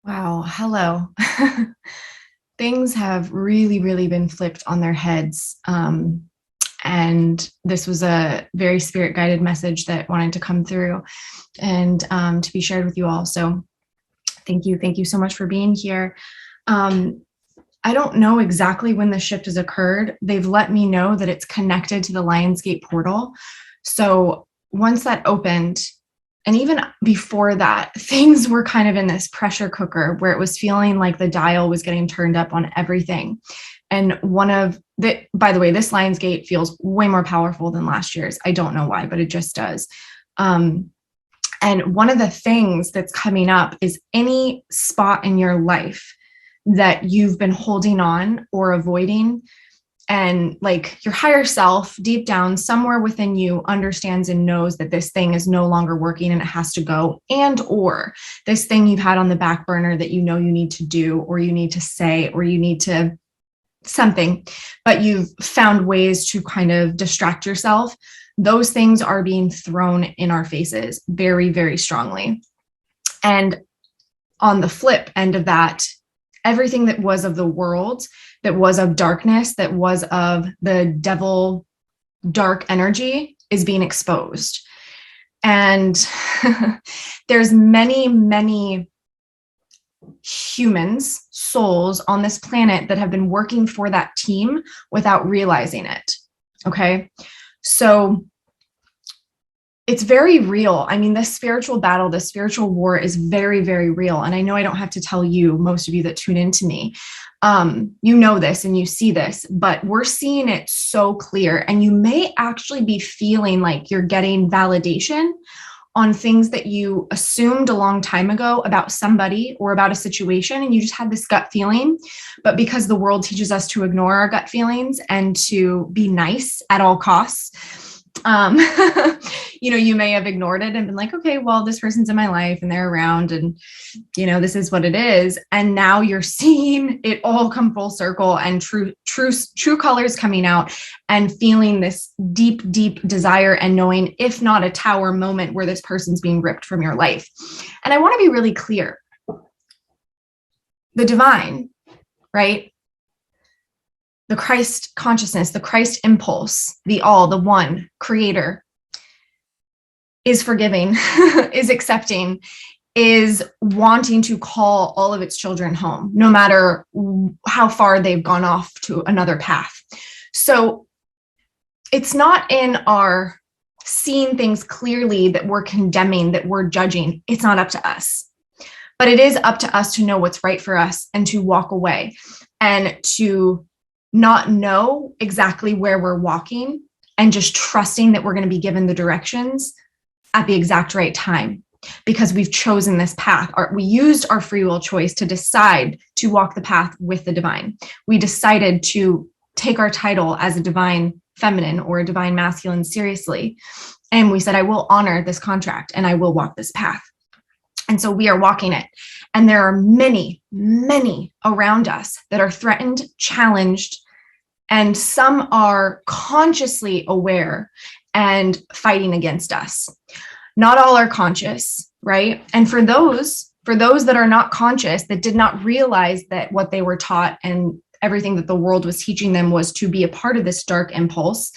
Wow. Hello. Things have really, really been flipped on their heads. And this was a very spirit guided message that wanted to come through and to be shared with you all. So thank you. Thank you so much for being here. I don't know exactly when the shift has occurred. They've let me know that it's connected to the Lionsgate portal. So once that opened, and even before that, things were kind of in this pressure cooker where it was feeling like the dial was getting turned up on everything. And by the way, this Lionsgate feels way more powerful than last year's. I don't know why, but it just does. And one of the things that's coming up is any spot in your life that you've been holding on or avoiding, and like your higher self deep down somewhere within you understands and knows that this thing is no longer working and it has to go, and or this thing you've had on the back burner that you know you need to do, or you need to say, or you need to something, but you've found ways to kind of distract yourself. Those things are being thrown in our faces very, very strongly. And on the flip end of that, everything that was of the world, that was of darkness, that was of the devil, dark energy is being exposed. And there's many, many humans, souls on this planet that have been working for that team without realizing it. Okay. So it's very real. I mean, this spiritual battle, this spiritual war is very, very real. And I know I don't have to tell you, most of you that tune into me, you know this and you see this, but we're seeing it so clear. And you may actually be feeling like you're getting validation on things that you assumed a long time ago about somebody or about a situation, and you just had this gut feeling. But because the world teaches us to ignore our gut feelings and to be nice at all costs, you may have ignored it and been like, okay, well, this person's in my life and they're around and, this is what it is. And now you're seeing it all come full circle and true colors coming out, and feeling this deep, deep desire and knowing, if not a tower moment, where this person's being ripped from your life. And I want to be really clear. The divine, right? The Christ consciousness, the Christ impulse, the all, the one creator, is forgiving, is accepting, is wanting to call all of its children home, no matter how far they've gone off to another path. So it's not in our seeing things clearly that we're condemning, that we're judging. It's not up to us. But it is up to us to know what's right for us and to walk away and to not know exactly where we're walking, and just trusting that we're going to be given the directions at the exact right time, because we've chosen this path. We used our free will choice to decide to walk the path with the divine. We decided to take our title as a divine feminine or a divine masculine seriously. And we said, I will honor this contract and I will walk this path. And so we are walking it. And there are many, many around us that are threatened, challenged, and some are consciously aware and fighting against us. Not all are conscious, right? And for those that are not conscious, that did not realize that what they were taught and everything that the world was teaching them was to be a part of this dark impulse,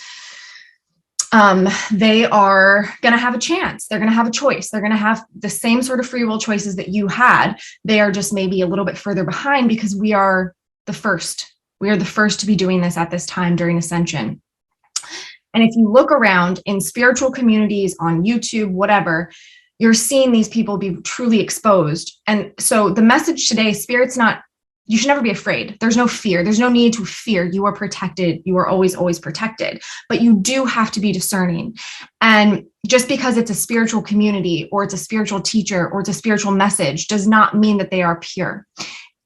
they are going to have a chance. They're going to have a choice. They're going to have the same sort of free will choices that you had. They are just maybe a little bit further behind, because we are the first. We are the first to be doing this at this time during ascension. And if you look around in spiritual communities, on YouTube, whatever, you're seeing these people be truly exposed. And so the message today, Spirit's not, you should never be afraid. There's no fear. There's no need to fear. You are protected. You are always, always protected. But you do have to be discerning. And just because it's a spiritual community or it's a spiritual teacher or it's a spiritual message does not mean that they are pure.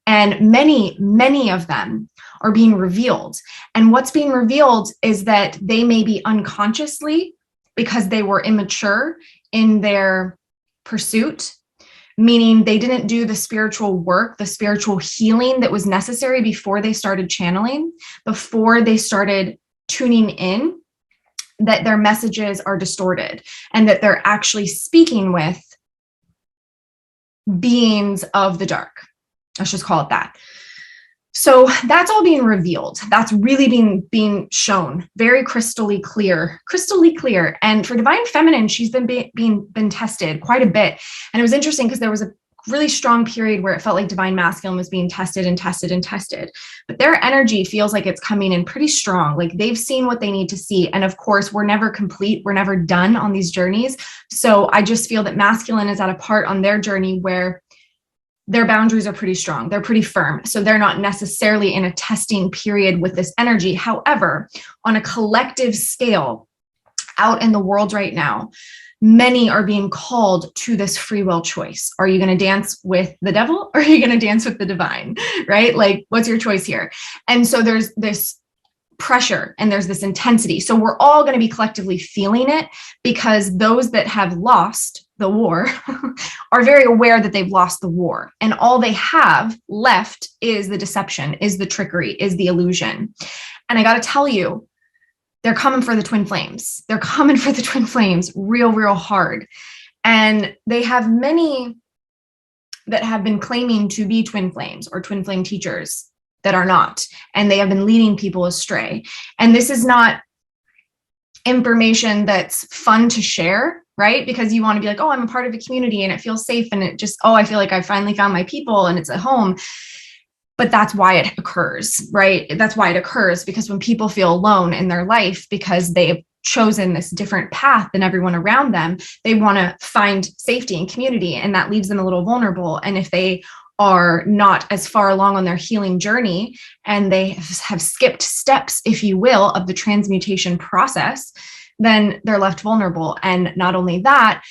And many, many of them are being revealed. And what's being revealed is that they may be unconsciously, because they were immature in their pursuit, meaning they didn't do the spiritual work, the spiritual healing that was necessary before they started channeling, before they started tuning in, that their messages are distorted and that they're actually speaking with beings of the dark. Let's just call it that. So that's all being revealed. That's really being shown very crystally clear. And for divine feminine, she's been tested quite a bit. And it was interesting because there was a really strong period where it felt like divine masculine was being tested and tested and tested. But their energy feels like it's coming in pretty strong. Like they've seen what they need to see. And of course, we're never complete. We're never done on these journeys. So I just feel that masculine is at a part on their journey where their boundaries are pretty strong. They're pretty firm. So they're not necessarily in a testing period with this energy. However, on a collective scale out in the world right now, many are being called to this free will choice. Are you going to dance with the devil or are you going to dance with the divine? Right? Like, what's your choice here? And so there's this pressure and there's this intensity. So we're all going to be collectively feeling it because those that have lost the war are very aware that they've lost the war. And all they have left is the deception, is the trickery, is the illusion. And I got to tell you, they're coming for the twin flames. They're coming for the twin flames real, real hard. And they have many that have been claiming to be twin flames or twin flame teachers that are not. And they have been leading people astray. And this is not information that's fun to share, right? Because you want to be like, oh, I'm a part of a community and it feels safe. And it just, oh, I feel like I finally found my people and it's at home. But that's why it occurs, right? That's why it occurs, because when people feel alone in their life because they've chosen this different path than everyone around them, they want to find safety and community, and that leaves them a little vulnerable. And if they are not as far along on their healing journey and they have skipped steps, if you will, of the transmutation process, then they're left vulnerable. And not only that,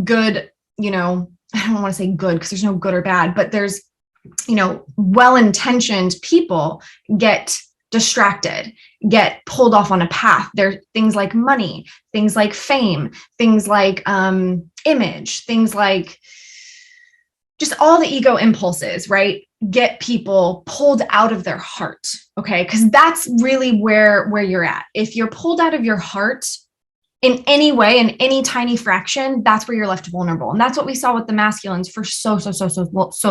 good, I don't want to say good because there's no good or bad, but there's well-intentioned people get distracted, get pulled off on a path. There are things like money, things like fame, things like image, things like just all the ego impulses, right? Get people pulled out of their heart. Okay. Because that's really where you're at. If you're pulled out of your heart in any way, in any tiny fraction, that's where you're left vulnerable. And that's what we saw with the masculines for so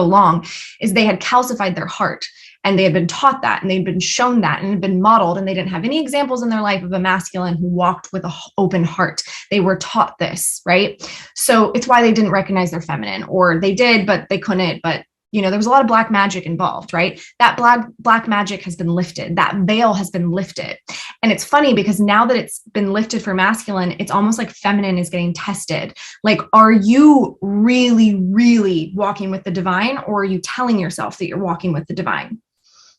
long, is they had calcified their heart and they had been taught that and they'd been shown that and had been modeled, and they didn't have any examples in their life of a masculine who walked with an open heart. They were taught this, right? So it's why they didn't recognize their feminine, or they did, but they couldn't. But there was a lot of black magic involved, right? That black magic has been lifted. That veil has been lifted. And it's funny because now that it's been lifted for masculine, it's almost like feminine is getting tested. Like, are you really, really walking with the divine, or are you telling yourself that you're walking with the divine?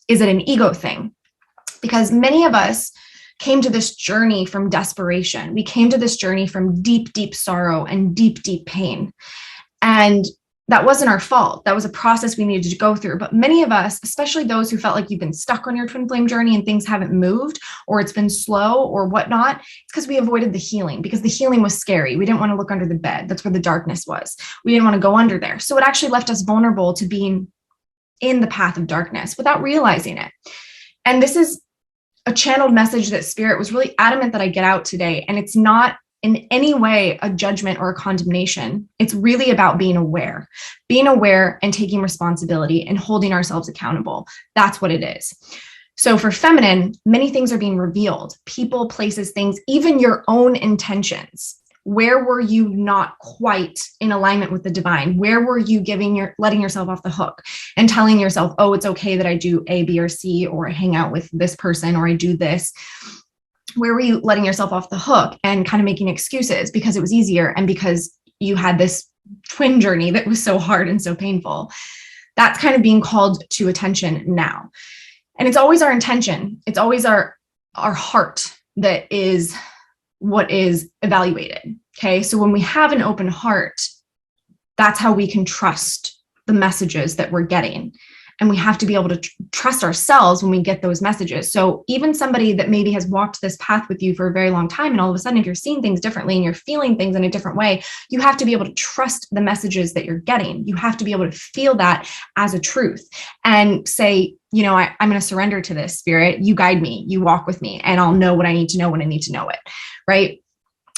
Is it an ego thing? Because many of us came to this journey from desperation. We came to this journey from deep, deep sorrow and deep, deep pain. And that wasn't our fault. That was a process we needed to go through. But many of us, especially those who felt like you've been stuck on your twin flame journey and things haven't moved, or it's been slow or whatnot, it's because we avoided the healing, because the healing was scary. We didn't want to look under the bed. That's where the darkness was. We didn't want to go under there. So it actually left us vulnerable to being in the path of darkness without realizing it. And this is a channeled message that Spirit was really adamant that I get out today. And it's not in any way a judgment or a condemnation. It's really about being aware and taking responsibility and holding ourselves accountable. That's what it is. So for feminine, many things are being revealed. People, places, things, even your own intentions. Where were you not quite in alignment with the divine? Where were you letting yourself off the hook and telling yourself, oh, it's okay that I do A, B, or C, or I hang out with this person, or I do this? Where were you letting yourself off the hook and kind of making excuses because it was easier and because you had this twin journey that was so hard and so painful? That's kind of being called to attention now. And it's always our intention. It's always our heart that is what is evaluated. Okay. So when we have an open heart, that's how we can trust the messages that we're getting. And we have to be able to trust ourselves when we get those messages. So even somebody that maybe has walked this path with you for a very long time, and all of a sudden, if you're seeing things differently and you're feeling things in a different way, you have to be able to trust the messages that you're getting. You have to be able to feel that as a truth and say, I'm going to surrender to this, Spirit. You guide me, you walk with me, and I'll know what I need to know when I need to know it. Right.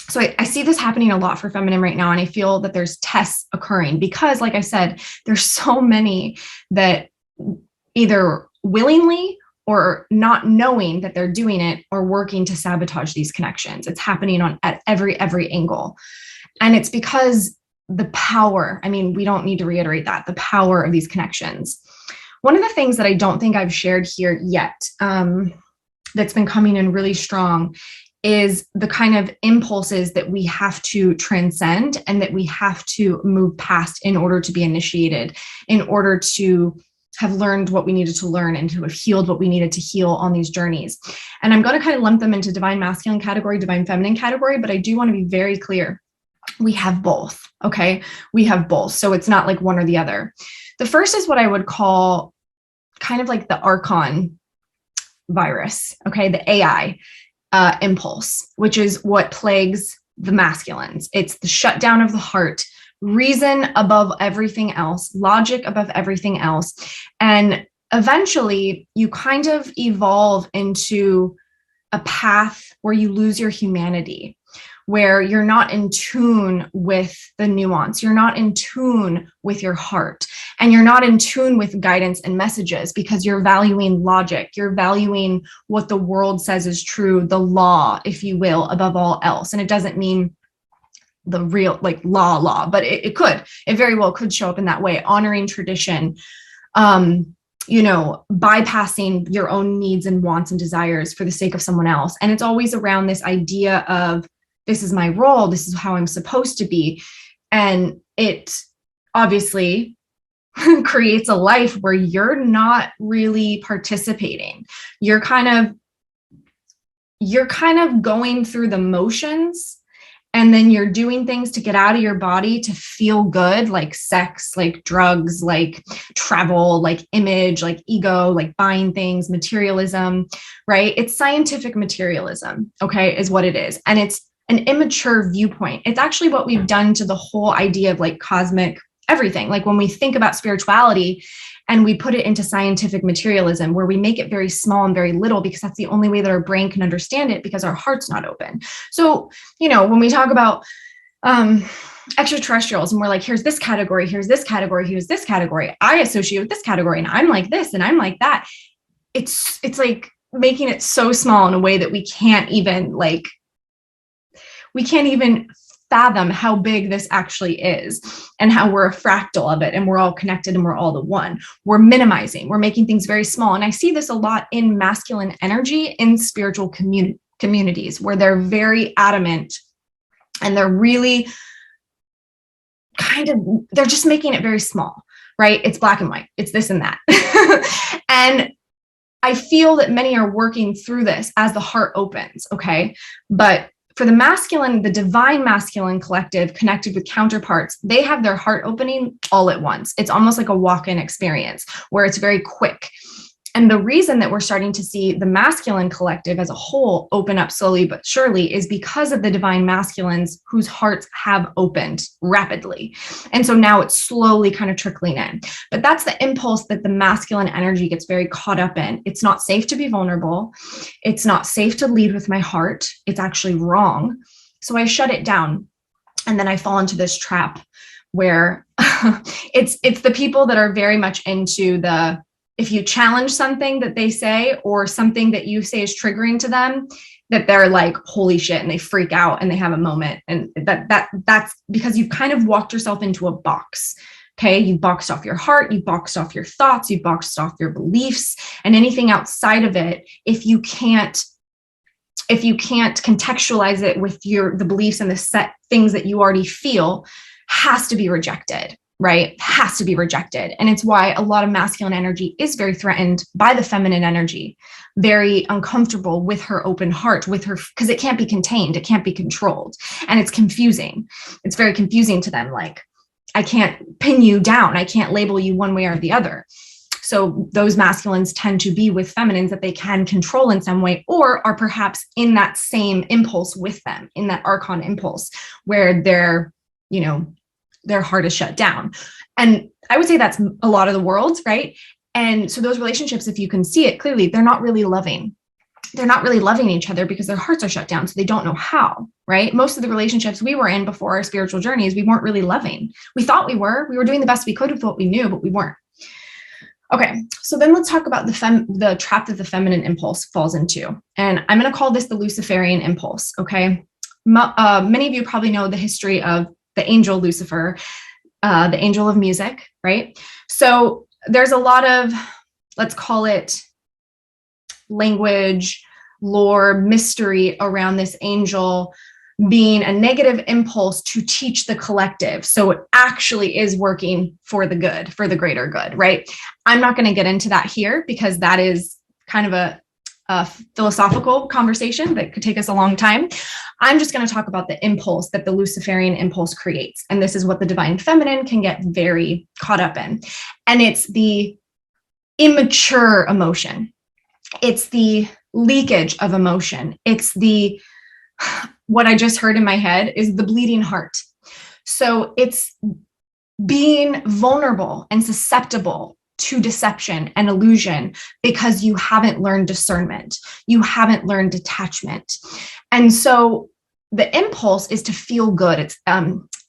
So I see this happening a lot for feminine right now. And I feel that there's tests occurring because, like I said, there's so many that either willingly or not knowing that they're doing it, or working to sabotage these connections. It's happening at every angle. And it's because the power, I mean, we don't need to reiterate that, the power of these connections. One of the things that I don't think I've shared here yet, that's been coming in really strong, is the kind of impulses that we have to transcend and that we have to move past in order to be initiated, in order to have learned what we needed to learn and to have healed what we needed to heal on these journeys. And I'm going to kind of lump them into divine masculine category, divine feminine category, but I do want to be very clear. We have both, okay? We have both. So it's not like one or the other. The first is what I would call kind of like the Archon virus, okay? The AI impulse, which is what plagues the masculines. It's the shutdown of the heart, reason above everything else, logic above everything else. And eventually you kind of evolve into a path where you lose your humanity, where you're not in tune with the nuance, you're not in tune with your heart, and you're not in tune with guidance and messages because you're valuing logic, you're valuing what the world says is true, the law, if you will, above all else. And it doesn't mean the real like law, but it very well could show up in that way, honoring tradition, bypassing your own needs and wants and desires for the sake of someone else. And it's always around this idea of, this is my role, this is how I'm supposed to be. And it obviously creates a life where you're not really participating. You're kind of going through the motions, and then you're doing things to get out of your body to feel good, like sex, like drugs, like travel, like image, like ego, like buying things, materialism, right? It's scientific materialism, okay, is what it is. And it's an immature viewpoint. It's actually what we've done to the whole idea of like cosmic everything. Like when we think about spirituality and we put it into scientific materialism, where we make it very small and very little, because that's the only way that our brain can understand it, because our heart's not open. So, when we talk about extraterrestrials and we're like, here's this category, here's this category, here's this category, I associate with this category, and I'm like this and I'm like that. It's like making it so small in a way that we can't even fathom how big this actually is, and how we're a fractal of it, and we're all connected and we're all the one. We're minimizing, we're making things very small. And I see this a lot in masculine energy in spiritual communities, where they're very adamant and they're really they're just making it very small, right? It's black and white, it's this and that. And I feel that many are working through this as the heart opens, okay? But for the masculine, the divine masculine collective connected with counterparts, they have their heart opening all at once. It's almost like a walk-in experience where it's very quick. And the reason that we're starting to see the masculine collective as a whole open up slowly but surely is because of the divine masculines whose hearts have opened rapidly. And so now it's slowly kind of trickling in. But that's the impulse that the masculine energy gets very caught up in. It's not safe to be vulnerable. It's not safe to lead with my heart. It's actually wrong. So I shut it down. And then I fall into this trap where it's the people that are very much into if you challenge something that they say, or something that you say is triggering to them, that they're like, holy shit, and they freak out and they have a moment. And that's because you've kind of walked yourself into a box. Okay. You boxed off your heart, you boxed off your thoughts, you boxed off your beliefs, and anything outside of it, if you can't contextualize it with the beliefs and the set things that you already feel, has to be rejected. Right? Has to be rejected. And it's why a lot of masculine energy is very threatened by the feminine energy, very uncomfortable with her open heart, because it can't be contained, it can't be controlled. And it's confusing. It's very confusing to them. Like, I can't pin you down. I can't label you one way or the other. So those masculines tend to be with feminines that they can control in some way, or are perhaps in that same impulse with them, in that Archon impulse, where their heart is shut down. And I would say that's a lot of the world, right? And so those relationships, if you can see it clearly, they're not really loving. They're not really loving each other because their hearts are shut down. So they don't know how, right? Most of the relationships we were in before our spiritual journeys, we weren't really loving. We thought we were doing the best we could with what we knew, but we weren't. Okay, so then let's talk about the trap that the feminine impulse falls into. And I'm going to call this the Luciferian impulse, okay? Many of you probably know the history of the angel Lucifer, the angel of music, right? So there's a lot of, let's call it language, lore, mystery around this angel being a negative impulse to teach the collective. So it actually is working for the good, for the greater good, right? I'm not going to get into that here because that is kind of a philosophical conversation that could take us a long time. I'm just going to talk about the impulse that the Luciferian impulse creates. And this is what the divine feminine can get very caught up in. And it's the immature emotion. It's the leakage of emotion. It's the, what I just heard in my head is the bleeding heart. So it's being vulnerable and susceptible to deception and illusion because you haven't learned discernment. You haven't learned detachment. And so the impulse is to feel good.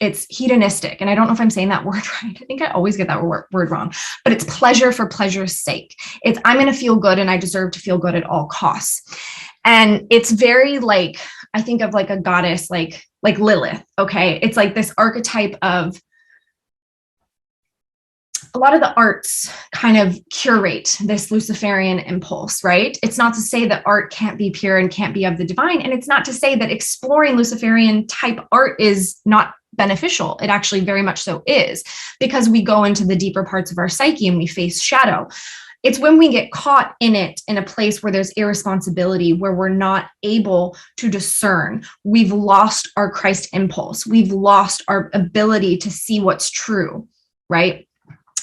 It's hedonistic. And I don't know if I'm saying that word right. I think I always get that word wrong, but it's pleasure for pleasure's sake. It's, I'm going to feel good and I deserve to feel good at all costs. And it's very like, I think of like a goddess, like Lilith. Okay. It's like this archetype of, a lot of the arts kind of curate this Luciferian impulse, right? It's not to say that art can't be pure and can't be of the divine. And it's not to say that exploring Luciferian type art is not beneficial. It actually very much so is, because we go into the deeper parts of our psyche and we face shadow. It's when we get caught in it in a place where there's irresponsibility, where we're not able to discern. We've lost our Christ impulse. We've lost our ability to see what's true, right?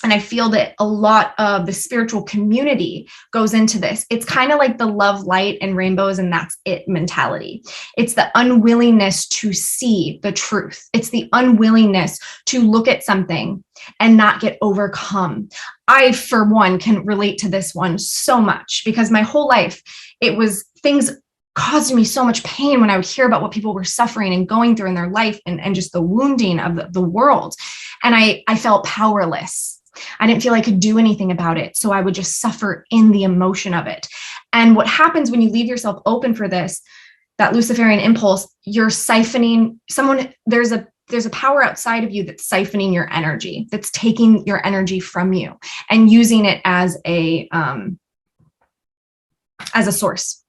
And I feel that a lot of the spiritual community goes into this. It's kind of like the love, light, and rainbows, and that's it mentality. It's the unwillingness to see the truth. It's the unwillingness to look at something and not get overcome. I, for one, can relate to this one so much because my whole life, it was things caused me so much pain when I would hear about what people were suffering and going through in their life and just the wounding of the world. And I felt powerless. I didn't feel I could do anything about it. So I would just suffer in the emotion of it. And what happens when you leave yourself open for this, that Luciferian impulse, you're siphoning someone, there's a power outside of you that's siphoning your energy, that's taking your energy from you and using it as a source.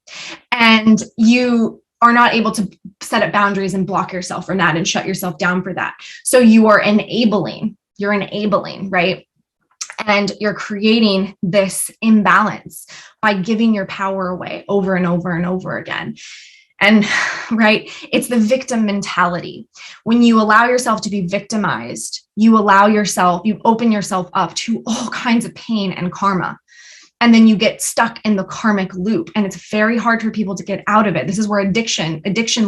And you are not able to set up boundaries and block yourself from that and shut yourself down for that. So you are enabling, right? And you're creating this imbalance by giving your power away over and over and over again. And right, it's the victim mentality. When you allow yourself to be victimized, you open yourself up to all kinds of pain and karma. And then you get stuck in the karmic loop. And it's very hard for people to get out of it. This is where addiction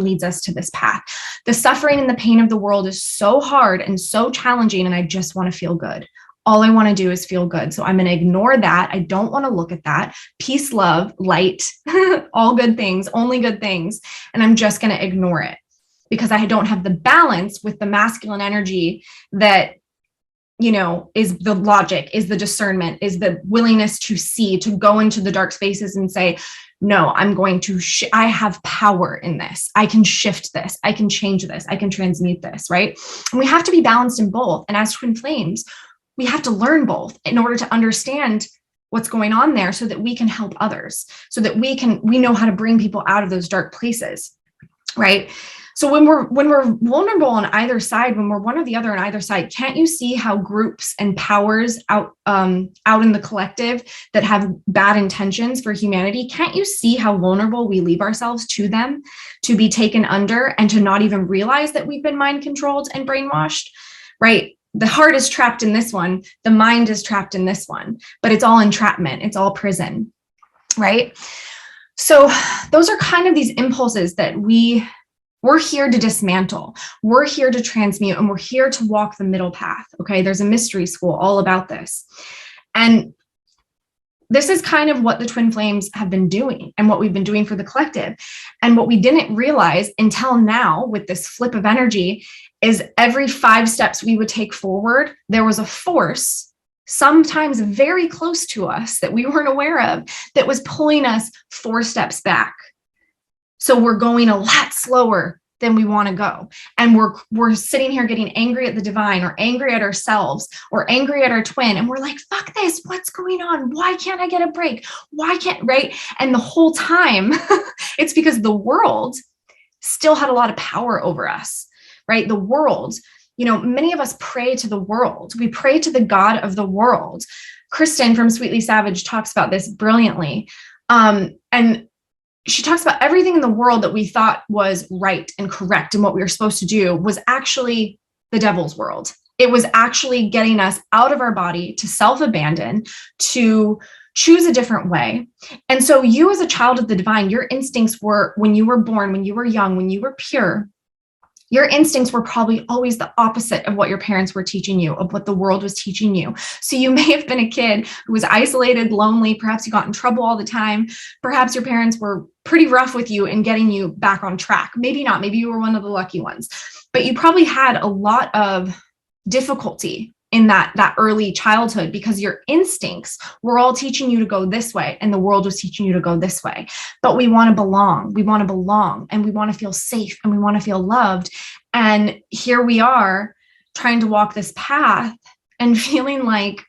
leads us to this path. The suffering and the pain of the world is so hard and so challenging. And I just want to feel good. All I want to do is feel good. So I'm going to ignore that. I don't want to look at that. Peace, love, light, all good things, only good things. And I'm just going to ignore it because I don't have the balance with the masculine energy that, is the logic, is the discernment, is the willingness to see, to go into the dark spaces and say, no, I'm going to, I have power in this. I can shift this. I can change this. I can transmute this, right? And we have to be balanced in both. And as twin flames, we have to learn both in order to understand what's going on there so that we can help others, so that we know how to bring people out of those dark places, right? So when we're vulnerable on either side, when we're one or the other on either side, can't you see how groups and powers out in the collective that have bad intentions for humanity, can't you see how vulnerable we leave ourselves to them, to be taken under and to not even realize that we've been mind controlled and brainwashed, right? The heart is trapped in this one. The mind is trapped in this one, but it's all entrapment. It's all prison, right? So those are kind of these impulses that we're here to dismantle. We're here to transmute, and we're here to walk the middle path. Okay. There's a mystery school all about this. And this is kind of what the twin flames have been doing and what we've been doing for the collective. And what we didn't realize until now with this flip of energy is every 5 steps we would take forward, there was a force sometimes very close to us that we weren't aware of, that was pulling us 4 steps back. So we're going a lot slower than we want to go. And we're sitting here getting angry at the divine, or angry at ourselves, or angry at our twin. And we're like, fuck this. What's going on? Why can't I get a break? Why can't, right? And the whole time it's because the world still had a lot of power over us, right? The world, many of us pray to the world. We pray to the God of the world. Kristen from Sweetly Savage talks about this brilliantly. And she talks about everything in the world that we thought was right and correct and what we were supposed to do was actually the devil's world. It was actually getting us out of our body to self-abandon, to choose a different way. And so you, as a child of the divine, your instincts were, when you were born, when you were young, when you were pure, your instincts were probably always the opposite of what your parents were teaching you, of what the world was teaching you. So you may have been a kid who was isolated, lonely. Perhaps you got in trouble all the time. Perhaps your parents were pretty rough with you and getting you back on track. Maybe not. Maybe you were one of the lucky ones. But you probably had a lot of difficulty in that early childhood, because your instincts were all teaching you to go this way and the world was teaching you to go this way. But we want to belong. We want to belong, and we want to feel safe, and we want to feel loved. And here we are trying to walk this path and feeling like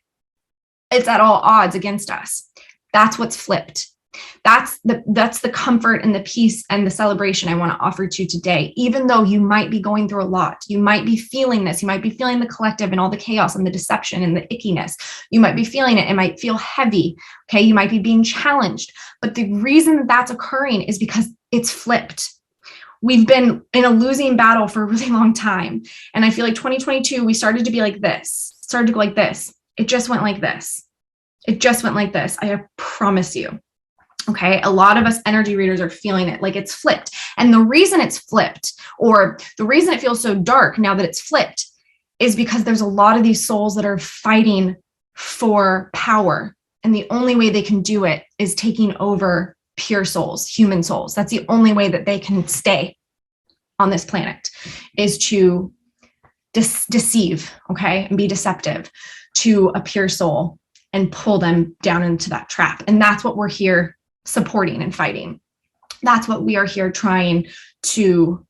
it's at all odds against us. That's what's flipped. That's the comfort and the peace and the celebration I want to offer to you today. Even though you might be going through a lot, you might be feeling this, you might be feeling the collective and all the chaos and the deception and the ickiness. You might be feeling it. It might feel heavy. Okay. You might be being challenged. But the reason that that's occurring is because it's flipped. We've been in a losing battle for a really long time. And I feel like 2022, we started to be like this, started to go like this. It just went like this. It just went like this. I promise you. Okay. A lot of us energy readers are feeling it like it's flipped. And the reason it's flipped, or the reason it feels so dark now that it's flipped, is because there's a lot of these souls that are fighting for power. And the only way they can do it is taking over pure souls, human souls. That's the only way that they can stay on this planet, is to deceive, okay, and be deceptive to a pure soul and pull them down into that trap. And that's what we're here supporting and fighting. That's what we are here trying to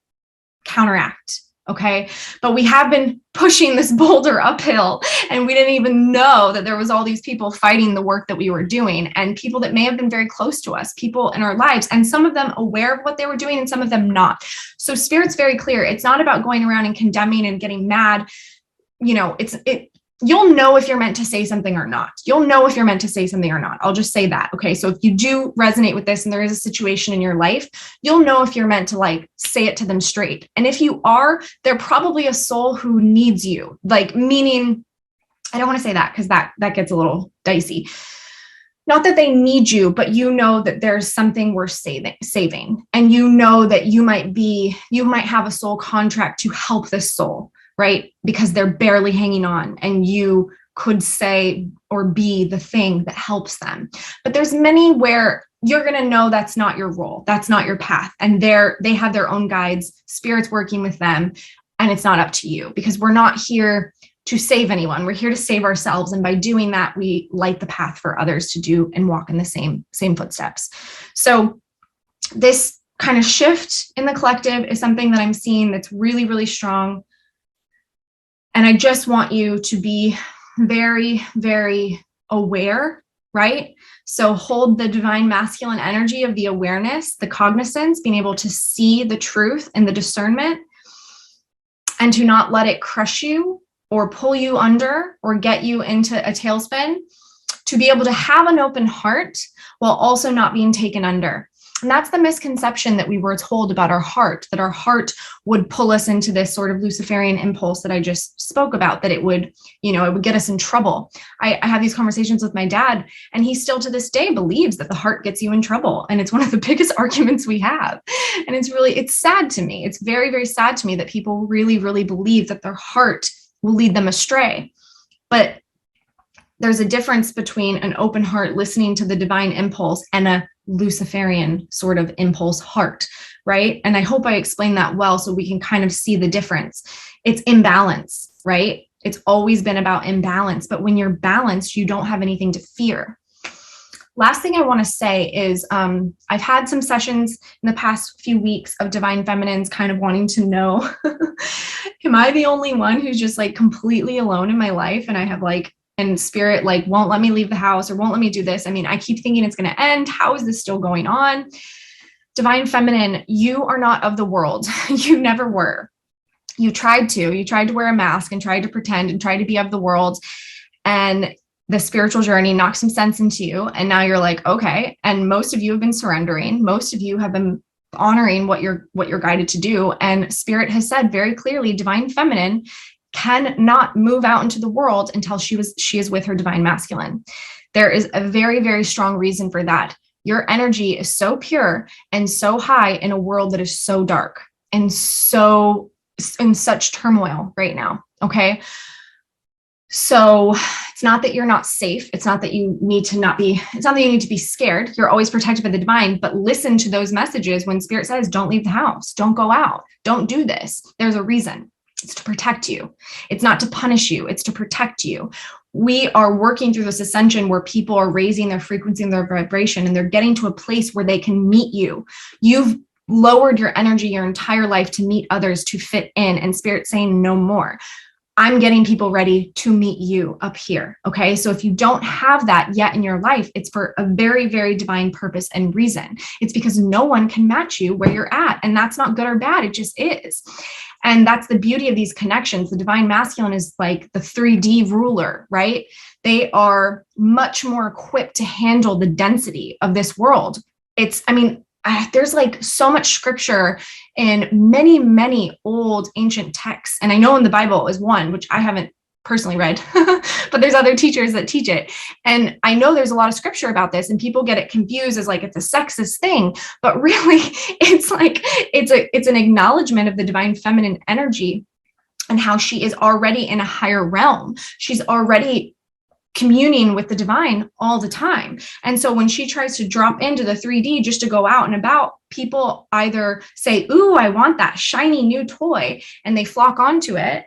counteract. Okay. But we have been pushing this boulder uphill, and we didn't even know that there was all these people fighting the work that we were doing, and people that may have been very close to us, people in our lives, and some of them aware of what they were doing and some of them not. So Spirit's very clear. It's not about going around and condemning and getting mad. You'll know if you're meant to say something or not. You'll know if you're meant to say something or not. I'll just say that. Okay. So if you do resonate with this and there is a situation in your life, you'll know if you're meant to say it to them straight. And if you are, they're probably a soul who needs you. Meaning, I don't want to say that because that gets a little dicey. Not that they need you, but you know that there's something worth saving. And you know that you might have a soul contract to help this soul. Right? Because they're barely hanging on, and you could say or be the thing that helps them. But there's many where you're going to know that's not your role. That's not your path. And they have their own guides, Spirit's working with them, and it's not up to you, because we're not here to save anyone. We're here to save ourselves. And by doing that, we light the path for others to do and walk in the same footsteps. So this kind of shift in the collective is something that I'm seeing that's really, really strong. And I just want you to be very, very aware, right? So hold the divine masculine energy of the awareness, the cognizance, being able to see the truth and the discernment, and to not let it crush you or pull you under or get you into a tailspin, to be able to have an open heart while also not being taken under. And that's the misconception that we were told about our heart, that our heart would pull us into this sort of Luciferian impulse that I just spoke about, that it would get us in trouble. I have these conversations with my dad, and he still to this day believes that the heart gets you in trouble. And it's one of the biggest arguments we have. And it's sad to me. It's very, very sad to me that people really, really believe that their heart will lead them astray. But there's a difference between an open heart listening to the divine impulse and a Luciferian sort of impulse heart, right? And I hope I explained that well, so we can kind of see the difference. It's imbalance, right? It's always been about imbalance. But when you're balanced, you don't have anything to fear. Last thing I want to say is I've had some sessions in the past few weeks of divine feminines kind of wanting to know, am I the only one who's just like completely alone in my life? And I have like, and spirit like won't let me leave the house or won't let me do this. I mean, I keep thinking it's going to end. How is this still going on? Divine feminine, you are not of the world. You never were. You tried to wear a mask and tried to pretend and try to be of the world. And the spiritual journey knocked some sense into you. And now you're like, okay. And most of you have been surrendering. Most of you have been honoring what you're guided to do. And spirit has said very clearly, divine feminine cannot move out into the world until she is with her divine masculine. There is a very, very strong reason for that. Your energy is so pure and so high in a world that is so dark and so in such turmoil right now. Okay. So it's not that you're not safe. It's not that you need to be scared. You're always protected by the divine, but listen to those messages when spirit says, don't leave the house, don't go out, don't do this. There's a reason. It's to protect you. It's not to punish you. It's to protect you. We are working through this ascension where people are raising their frequency and their vibration, and they're getting to a place where they can meet you. You've lowered your energy your entire life to meet others, to fit in, and spirit saying no more. I'm getting people ready to meet you up here. Okay. So if you don't have that yet in your life, it's for a very, very divine purpose and reason. It's because no one can match you where you're at. And that's not good or bad. It just is. And that's the beauty of these connections. The divine masculine is like the 3D ruler, right? They are much more equipped to handle the density of this world. There's like so much scripture in many, many old ancient texts. And I know in the Bible is one, which I haven't personally read, but there's other teachers that teach it. And I know there's a lot of scripture about this, and people get it confused as like it's a sexist thing, but really it's like, it's an acknowledgement of the divine feminine energy and how she is already in a higher realm. She's already communing with the divine all the time. And so when she tries to drop into the 3D just to go out and about, people either say, ooh, I want that shiny new toy, and they flock onto it,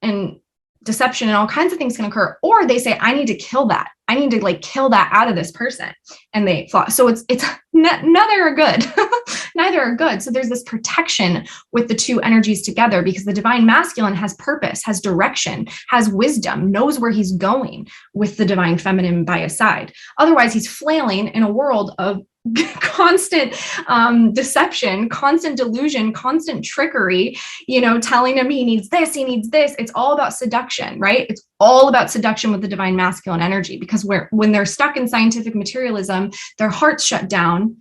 and deception and all kinds of things can occur. Or they say, I need to kill that. I need to like kill that out of this person. And they flock. So it's neither are good. Neither are good. So there's this protection with the two energies together, because the divine masculine has purpose, has direction, has wisdom, knows where he's going with the divine feminine by his side. Otherwise, he's flailing in a world of constant deception, constant delusion, constant trickery, telling him he needs this. It's all about seduction, right? It's all about seduction with the divine masculine energy, because when they're stuck in scientific materialism, their hearts shut down.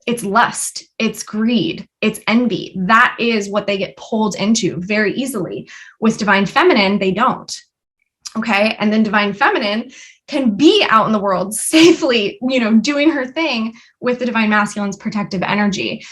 It's lust, it's greed, it's envy. That is what they get pulled into very easily. With divine feminine, they don't. Okay. And then divine feminine can be out in the world safely, doing her thing with the divine masculine's protective energy.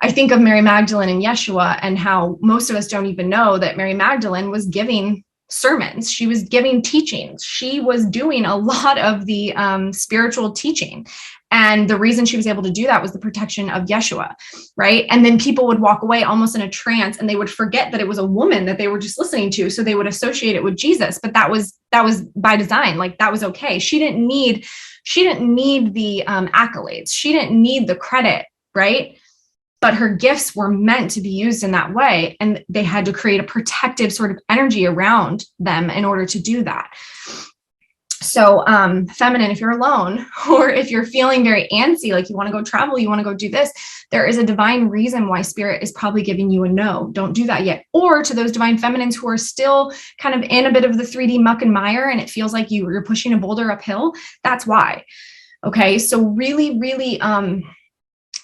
I think of Mary Magdalene and Yeshua, and how most of us don't even know that Mary Magdalene was giving sermons. She was giving teachings. She was doing a lot of the spiritual teaching. And the reason she was able to do that was the protection of Yeshua, right? And then people would walk away almost in a trance, and they would forget that it was a woman that they were just listening to. So they would associate it with Jesus, but that was by design. Like, that was okay. She didn't need the accolades. She didn't need the credit, right? But her gifts were meant to be used in that way. And they had to create a protective sort of energy around them in order to do that. So feminine, if you're alone, or if you're feeling very antsy, like you want to go travel, you want to go do this, there is a divine reason why spirit is probably giving you a no, don't do that yet. Or to those divine feminines who are still kind of in a bit of the 3D muck and mire, and it feels like you're pushing a boulder uphill, that's why. Okay. So really, really,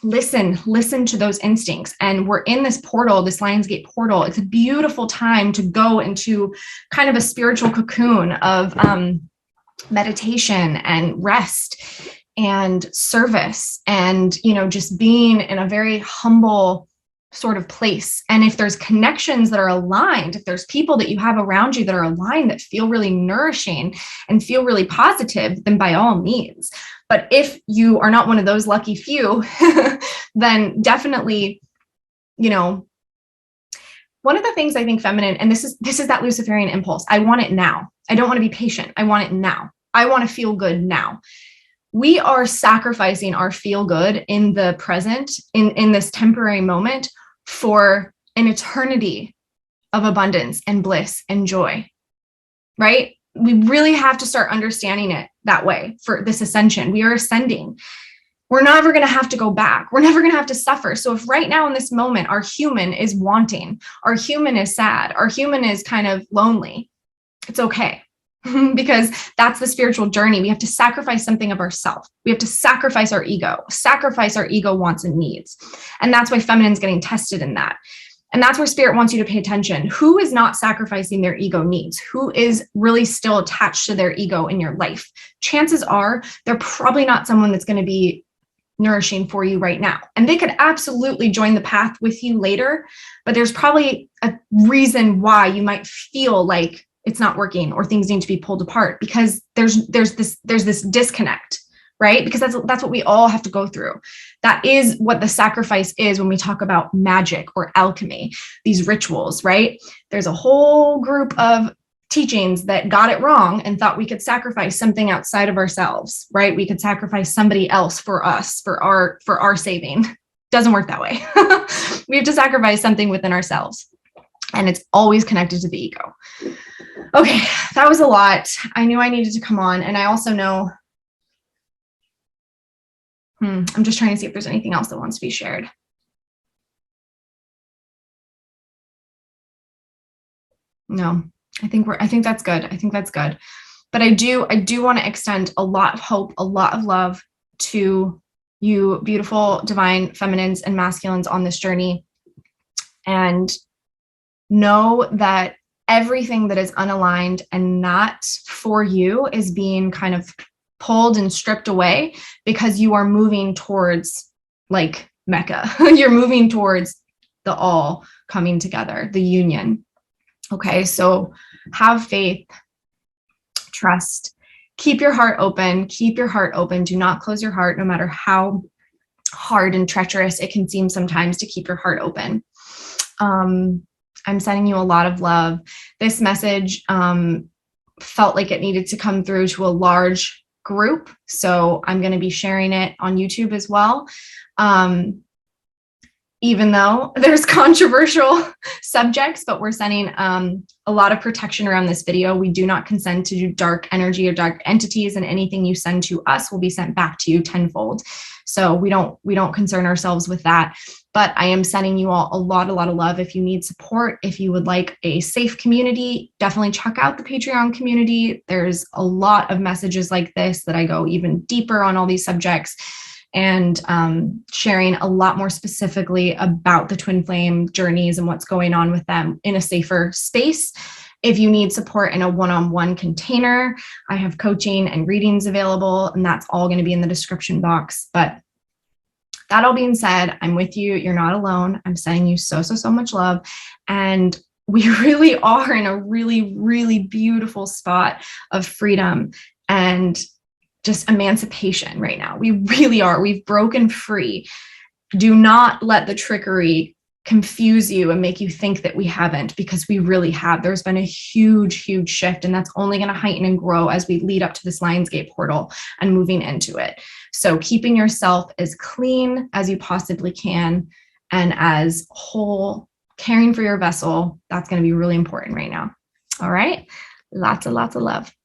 listen to those instincts. And we're in this portal, this Lionsgate portal. It's a beautiful time to go into kind of a spiritual cocoon of meditation and rest and service, and just being in a very humble sort of place. And if there's connections that are aligned, if there's people that you have around you that are aligned, that feel really nourishing and feel really positive, then by all means. But if you are not one of those lucky few, then definitely, one of the things I think feminine, and this is that Luciferian impulse. I want it now. I don't want to be patient. I want it now. I want to feel good now. We are sacrificing our feel good in the present, in this temporary moment, for an eternity of abundance and bliss and joy, right? We really have to start understanding it that way for this ascension. We are ascending. We're never going to have to go back. We're never going to have to suffer. So if right now in this moment, our human is wanting, our human is sad, our human is kind of lonely, it's okay. Because that's the spiritual journey. We have to sacrifice something of ourselves. We have to sacrifice our ego wants and needs. And that's why feminine's getting tested in that. And that's where spirit wants you to pay attention. Who is not sacrificing their ego needs? Who is really still attached to their ego in your life? Chances are they're probably not someone that's going to be nourishing for you right now. And they could absolutely join the path with you later, but there's probably a reason why you might feel like it's not working or things need to be pulled apart, because there's this disconnect, right? Because that's what we all have to go through. That is what the sacrifice is when we talk about magic or alchemy, these rituals, right? There's a whole group of teachings that got it wrong and thought we could sacrifice something outside of ourselves, right? We could sacrifice somebody else for us, for our saving. Doesn't work that way. We have to sacrifice something within ourselves, and it's always connected to the ego. Okay, that was a lot. I knew I needed to come on, and I also know, I'm just trying to see if there's anything else that wants to be shared. No, I think that's good. I think that's good. But I do want to extend a lot of hope, a lot of love to you beautiful, divine feminines and masculines on this journey. And know that everything that is unaligned and not for you is being kind of pulled and stripped away, because you are moving towards like Mecca. You're moving towards the all coming together, the union. Okay, so have faith, trust, keep your heart open, Do not close your heart, no matter how hard and treacherous it can seem sometimes to keep your heart open. I'm sending you a lot of love. This message felt like it needed to come through to a large group, so I'm going to be sharing it on YouTube as well. Even though there's controversial subjects, but we're sending a lot of protection around this video. We do not consent to dark energy or dark entities, and anything you send to us will be sent back to you tenfold. So we don't concern ourselves with that. But I am sending you all a lot of love. If you need support, if you would like a safe community, definitely check out the Patreon community. There's a lot of messages like this that I go even deeper on all these subjects, and sharing a lot more specifically about the twin flame journeys and what's going on with them in a safer space. If you need support in a one-on-one container, I have coaching and readings available, and that's all going to be in the description box. But that all being said, I'm with you. You're not alone. I'm sending you so much love. And we really are in a really beautiful spot of freedom and just emancipation right now. We really are. We've broken free. Do not let the trickery confuse you and make you think that we haven't, because we really have. There's been a huge shift, and that's only going to heighten and grow as we lead up to this Lionsgate portal and moving into it. So keeping yourself as clean as you possibly can and as whole, caring for your vessel, that's going to be really important right now. All right. Lots of love.